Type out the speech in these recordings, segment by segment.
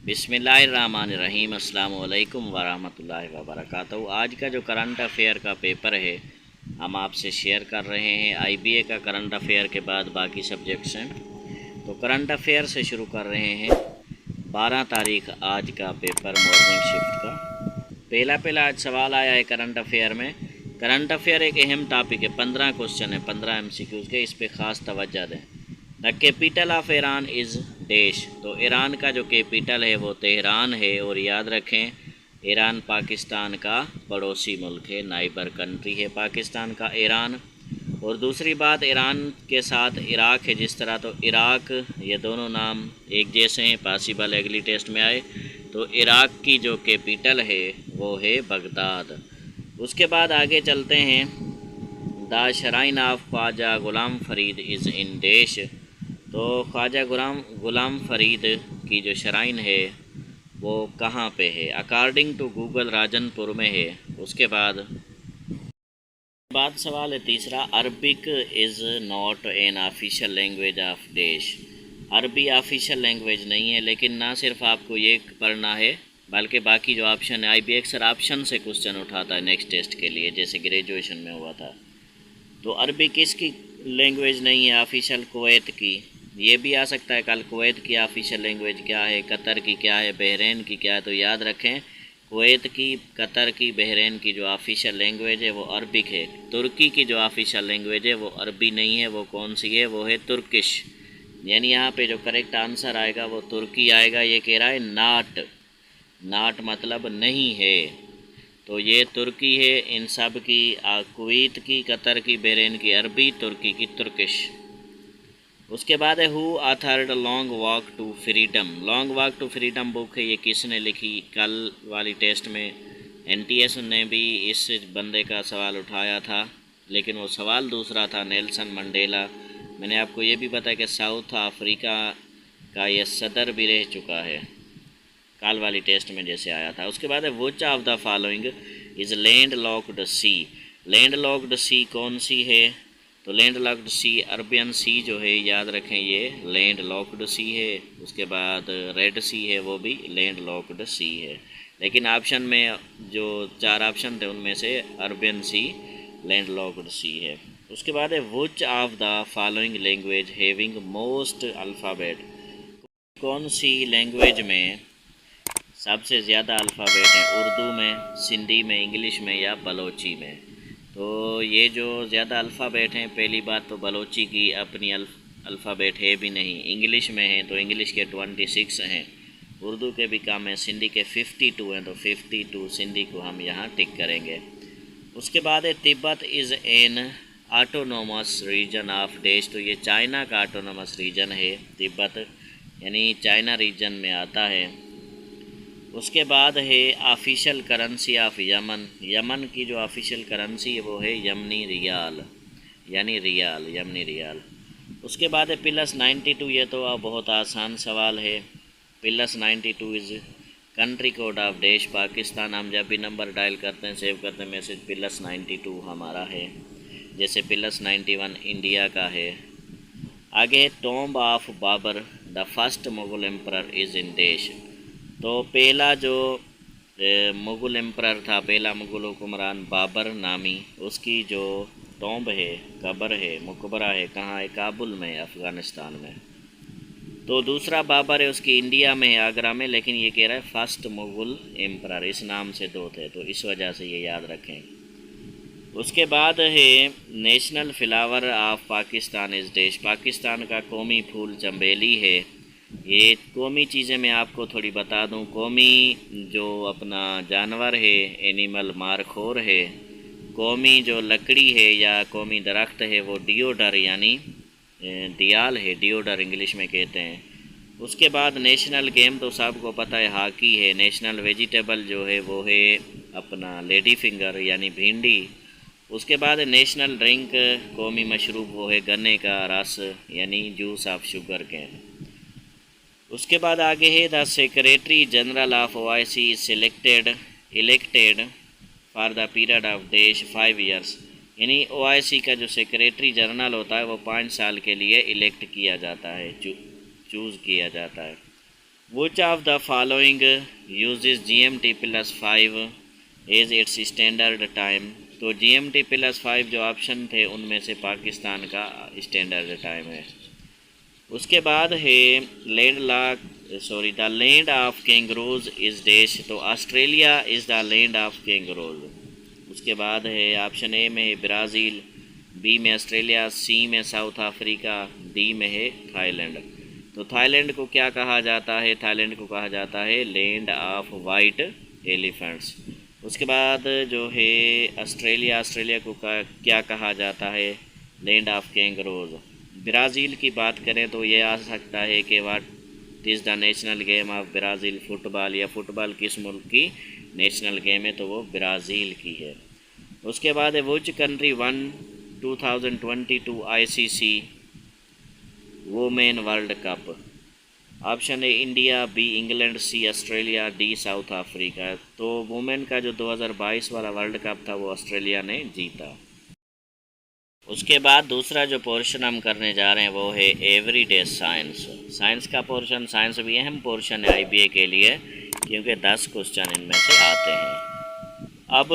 बिस्मिल्लाहिर्रहमानिर्रहीम। अस्सलाम वालेकुम वरहमतुल्लाहि वबरकातुहू। आज का जो करंट अफेयर का पेपर है हम आपसे शेयर कर रहे हैं। आईबीए का करंट अफेयर के बाद बाकी सब्जेक्ट्स हैं, तो करंट अफेयर से शुरू कर रहे हैं। 12 तारीख आज का पेपर मॉर्निंग शिफ्ट का पहला आज सवाल आया है करंट अफेयर में। करंट अफेयर एक अहम टॉपिक है, 15 क्वेश्चन है, 15 MCQs के, इस पे ख़ास तवज्जो दें। The capital of Iran is देश। तो ईरान का जो कैपिटल है वो तेहरान है। और याद रखें, ईरान पाकिस्तान का पड़ोसी मुल्क है, नाइबर कंट्री है पाकिस्तान का ईरान। और दूसरी बात, ईरान के साथ इराक है जिस तरह, तो इराक, ये दोनों नाम एक जैसे हैं, पॉसिबल अगली टेस्ट में आए। तो इराक की जो कैपिटल है वो है बगदाद। उसके बाद आगे चलते हैं। The shrine of Khwaja Ghulam Farid is in देश। तो ख्वाजा गुलाम फरीद की जो शराइन है वो कहाँ पे है? अकॉर्डिंग टू गूगल राजनपुर में है। उसके बाद सवाल है तीसरा, Arabic is not an official language of देश। अरबी ऑफिशियल लैंग्वेज नहीं है, लेकिन ना सिर्फ आपको ये पढ़ना है बल्कि बाकी जो ऑप्शन है, IB अक्सर ऑप्शन से क्वेश्चन उठाता है नेक्स्ट टेस्ट के लिए, जैसे ग्रेजुएशन में हुआ था। तो अरबी किसकी लैंग्वेज नहीं है ऑफिशियल? कुवैत की। ये भी आ सकता है कल, कुवैत की ऑफिशियल लैंग्वेज क्या है, कतर की क्या है, बहरीन की क्या है। तो याद रखें, कुवैत की, कतर की, बहरीन की जो ऑफिशियल लैंग्वेज है वो अरबिक है। तुर्की की जो ऑफिशियल लैंग्वेज है वो अरबी नहीं है। वो कौन सी है? वो है तुर्किश। यानी यहाँ पे जो करेक्ट आंसर आएगा वो तुर्की आएगा। ये कह रहा है नाट, नाट मतलब नहीं है, तो ये तुर्की है। इन सब की, कुवैत की, कतर की, बहरीन की अरबी, तुर्की की तुर्किश। उसके बाद है who authored long walk to freedom. Long walk to freedom book है, ये किसने लिखी? कल वाली टेस्ट में NTS ने भी इस बंदे का सवाल उठाया था, लेकिन वो सवाल दूसरा था, नेल्सन मंडेला। मैंने आपको ये भी बताया कि साउथ अफ्रीका का ये सदर भी रह चुका है, कल वाली टेस्ट में जैसे आया था। उसके बाद है which of the following is landlocked sea. Landlocked sea कौन सी है? तो landlocked sea, Arabian sea जो है, याद रखें ये लैंड लॉक्ड सी है। उसके बाद रेड सी है, वो भी लैंड लॉक्ड सी है। लेकिन ऑप्शन में जो 4 ऑप्शन थे उनमें से अरबियन सी लैंड लॉक्ड सी है। उसके बाद है which of the following language having most alphabet. कौन सी लैंग्वेज में सबसे ज़्यादा अल्फ़ाबेट हैं? उर्दू में, सिंधी में, इंग्लिश में या बलोची में? तो ये जो ज़्यादा अल्फ़ाबेट हैं, पहली बात तो बलोची की अपनी अल्फ़ाबेट है भी नहीं, इंग्लिश में है तो इंग्लिश के 26 हैं, उर्दू के भी कम हैं, सिंधी के 52 हैं, तो 52 सिंधी को हम यहाँ टिक करेंगे। उसके बाद है Tibet is an autonomous region of देश। तो ये चाइना का ऑटोनोमस रीजन है तिब्बत, यानी चाइना रीजन में आता है। उसके बाद है official currency of Yemen. Yemen की जो ऑफिशियल करेंसी है वो है यमनी रियाल, यानी रियाल, यमनी रियाल। उसके बाद है +92। ये तो अब बहुत आसान सवाल है। +92 इज़ कंट्री कोड ऑफ देश पाकिस्तान। हम जब भी नंबर डायल करते हैं, सेव करते हैं मैसेज, +92 हमारा है। जैसे +91 इंडिया का है। आगे tomb of Babur, the first Mughal emperor is in देश। तो पहला जो मुग़ल एम्परर था, पहला मुग़ल हुक्मरान बाबर नामी, उसकी जो टॉम्ब है, कब्र है, मकबरा है, कहाँ है? काबुल में, अफ़गानिस्तान में। तो दूसरा बाबर है, उसकी इंडिया में है, आगरा में, लेकिन ये कह रहा है फर्स्ट मुग़ल एम्परर, इस नाम से 2 थे, तो इस वजह से ये याद रखें। उसके बाद है नेशनल फ्लावर ऑफ पाकिस्तान इस देश। पाकिस्तान का कौमी फूल चंबेली है। ये कौमी चीज़ें मैं आपको थोड़ी बता दूं। कौमी जो अपना जानवर है, एनिमल मारखोर है। कौमी जो लकड़ी है या कौमी दरख्त है वो डिओडर यानी दियाल है, डिओडर इंग्लिश में कहते हैं। उसके बाद नेशनल गेम तो सबको पता है, हॉकी है। नेशनल वेजिटेबल जो है वो है अपना लेडी फिंगर यानी भिंडी। उसके बाद नेशनल ड्रिंक, कौमी मशरूब वो है गन्ने का रस यानी जूस ऑफ शुगर कैन। उसके बाद आगे है the secretary general of OIC elected for the period of देश 5 ईयर्स। यानी OIC का जो सेक्रेटरी जनरल होता है वो 5 साल के लिए इलेक्ट किया जाता है, चूज़ किया जाता है। Which of the following uses GMT plus 5 as its standard time? तो GMT प्लस 5 जो ऑप्शन थे उनमें से पाकिस्तान का स्टैंडर्ड टाइम है। उसके बाद है the land of kangaroos is dash, तो Australia is the land of kangaroos. उसके बाद है ऑप्शन ए में है ब्राज़ील, बी में ऑस्ट्रेलिया, सी में साउथ अफ्रीका, डी में है थाईलैंड। तो थाईलैंड को क्या कहा जाता है? थाईलैंड को कहा जाता है लैंड ऑफ वाइट एलिफेंट्स। उसके बाद जो है ऑस्ट्रेलिया को क्या कहा जाता है? Land of kangaroos. ब्राज़ील की बात करें तो ये आ सकता है कि what is the national game of Brazil, football, या फुटबॉल किस मुल्क की नेशनल गेम है? तो वो ब्राज़ील की है। उसके बाद है which country one 2022 ICC women world cup? Option है इंडिया, बी इंग्लैंड, सी ऑस्ट्रेलिया, डी साउथ अफ्रीका। तो वुमेन का जो 2022 वाला वर्ल्ड कप था वो ऑस्ट्रेलिया ने जीता। उसके बाद दूसरा जो पोर्शन हम करने जा रहे हैं वो है एवरीडे साइंस। साइंस का पोर्शन, साइंस भी अहम पोर्शन है IBA के लिए क्योंकि 10 क्वेश्चन इनमें से आते हैं। अब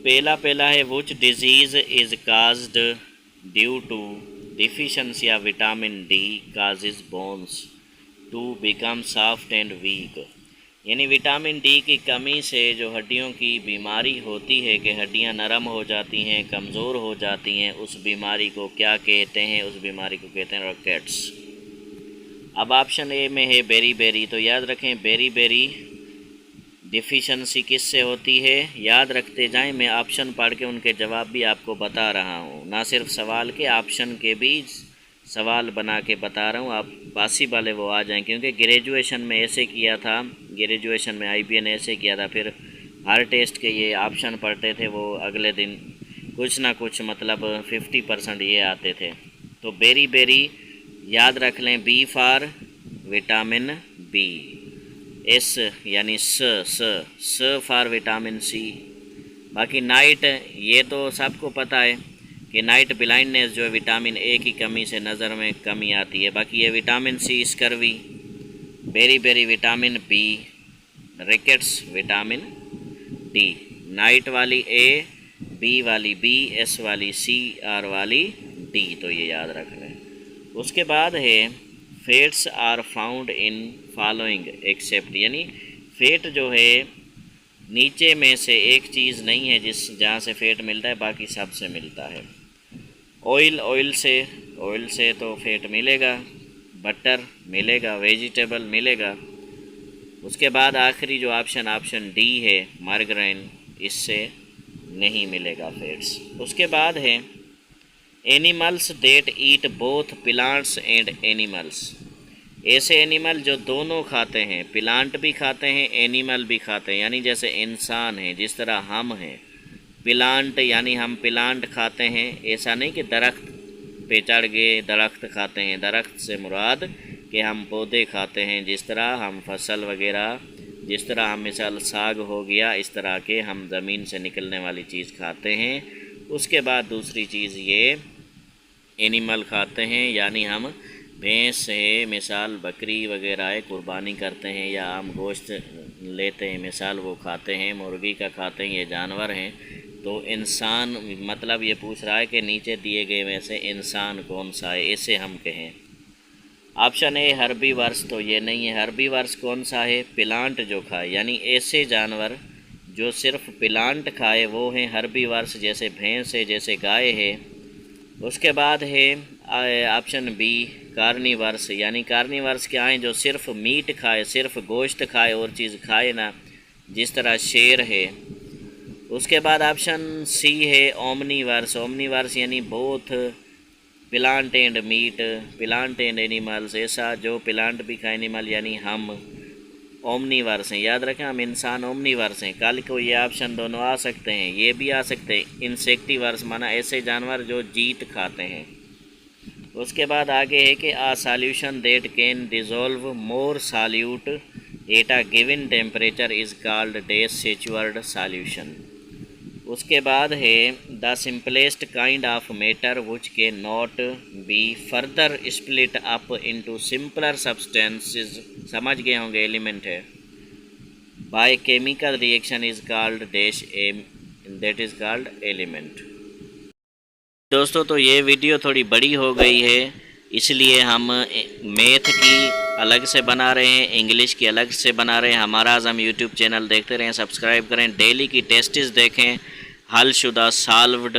पहला है which disease is caused due to deficiency of vitamin D causes bones to become soft and weak. यानी विटामिन D की कमी से जो हड्डियों की बीमारी होती है कि हड्डियां नरम हो जाती हैं, कमज़ोर हो जाती हैं, उस बीमारी को क्या कहते हैं? उस बीमारी को कहते हैं रॉकेट्स। अब ऑप्शन ए में है बेरी, तो याद रखें बेरी डिफिशेंसी किससे होती है? याद रखते जाएं, मैं ऑप्शन पढ़ के उनके जवाब भी आपको बता रहा हूँ, ना सिर्फ सवाल के, ऑप्शन के भी सवाल बना के बता रहा हूँ, आप पॉसिबल है वो आ जाएं। क्योंकि ग्रेजुएशन में ऐसे किया था, ग्रेजुएशन में IBA ने ऐसे किया था, फिर हर टेस्ट के ये ऑप्शन पढ़ते थे, वो अगले दिन कुछ ना कुछ मतलब 50% ये आते थे। तो बेरी याद रख लें, B for vitamin B, S यानी स फॉर विटामिन C। बाकी नाइट, ये तो सबको पता है कि नाइट ब्लाइंडनेस जो है विटामिन A की कमी से नज़र में कमी आती है। बाकी ये विटामिन C स्कर्वी, बेरी vitamin B, rickets vitamin D। Night वाली A, B वाली B, S वाली C, R वाली D, तो ये याद रख लें। उसके बाद है fats are found in following except, यानी फैट जो है नीचे में से एक चीज़ नहीं है जहाँ से फैट मिलता है, बाकी सब से मिलता है। ऑयल से तो फैट मिलेगा, बटर मिलेगा, वेजिटेबल मिलेगा। उसके बाद आखिरी जो ऑप्शन D है मार्गरेन, इससे नहीं मिलेगा फैट्स। उसके बाद है animals that eat both plants and animals, ऐसे एनिमल जो दोनों खाते हैं, प्लांट भी खाते हैं, एनिमल भी खाते हैं। यानी जैसे इंसान है, जिस तरह हम हैं, प्लांट यानी हम प्लांट खाते हैं, ऐसा नहीं कि दरख्त पे चढ़ गए दरख्त खाते हैं। दरख्त से मुराद कि हम पौधे खाते हैं, जिस तरह हम फसल वगैरह, जिस तरह हम मिसाल साग हो गया, इस तरह के हम ज़मीन से निकलने वाली चीज़ खाते हैं। उसके बाद दूसरी चीज़ ये एनिमल खाते हैं, यानी हम भैंस है मिसाल, बकरी वगैरह है, कुर्बानी करते हैं, या हम गोश्त लेते हैं मिसाल, वो खाते हैं, मुर्गी का खाते हैं, ये जानवर हैं। तो इंसान, मतलब ये पूछ रहा है कि नीचे दिए गए में से इंसान कौन सा है, ऐसे हम कहें। ऑप्शन ए हर्बीवर्स, तो ये नहीं है। हर्बीवर्स कौन सा है? प्लांट जो खाए, यानी ऐसे जानवर जो सिर्फ प्लांट खाए वो हैं हर्बीवर्स, जैसे भैंस है, जैसे गाय है। उसके बाद है ऑप्शन बी कार्निवर्स, यानी कार्निवर्स क्या है? जो सिर्फ मीट खाए, सिर्फ गोश्त खाए, और चीज़ खाए ना, जिस तरह शेर है। उसके बाद ऑप्शन सी है ओमनीवर्स यानी both plant and meat, plant and animals, ऐसा जो प्लांट भी खाए एनिमल, यानी हम ओमनीवर्स हैं। याद रखें, हम इंसान ओमनीवर्स हैं। कल को ये ऑप्शन दोनों आ सकते हैं, ये भी आ सकते हैं। इंसेक्टिवर्स माना ऐसे जानवर जो जीत खाते हैं। उसके बाद आगे है कि a solution that can dissolve more solute at a given temperature is called dash saturated solution. उसके बाद है the simplest kind of matter which can not be further split up into simpler substances समझ गए होंगे, element है। By chemical reaction is called dash M, that is called element. दोस्तों तो ये वीडियो थोड़ी बड़ी हो गई है, इसलिए हम मैथ की अलग से बना रहे हैं, इंग्लिश की अलग से बना रहे हैं। हमारा आज़म यूट्यूब चैनल देखते रहें, सब्सक्राइब करें, डेली की टेस्टिस देखें, हल शुदा सॉल्व्ड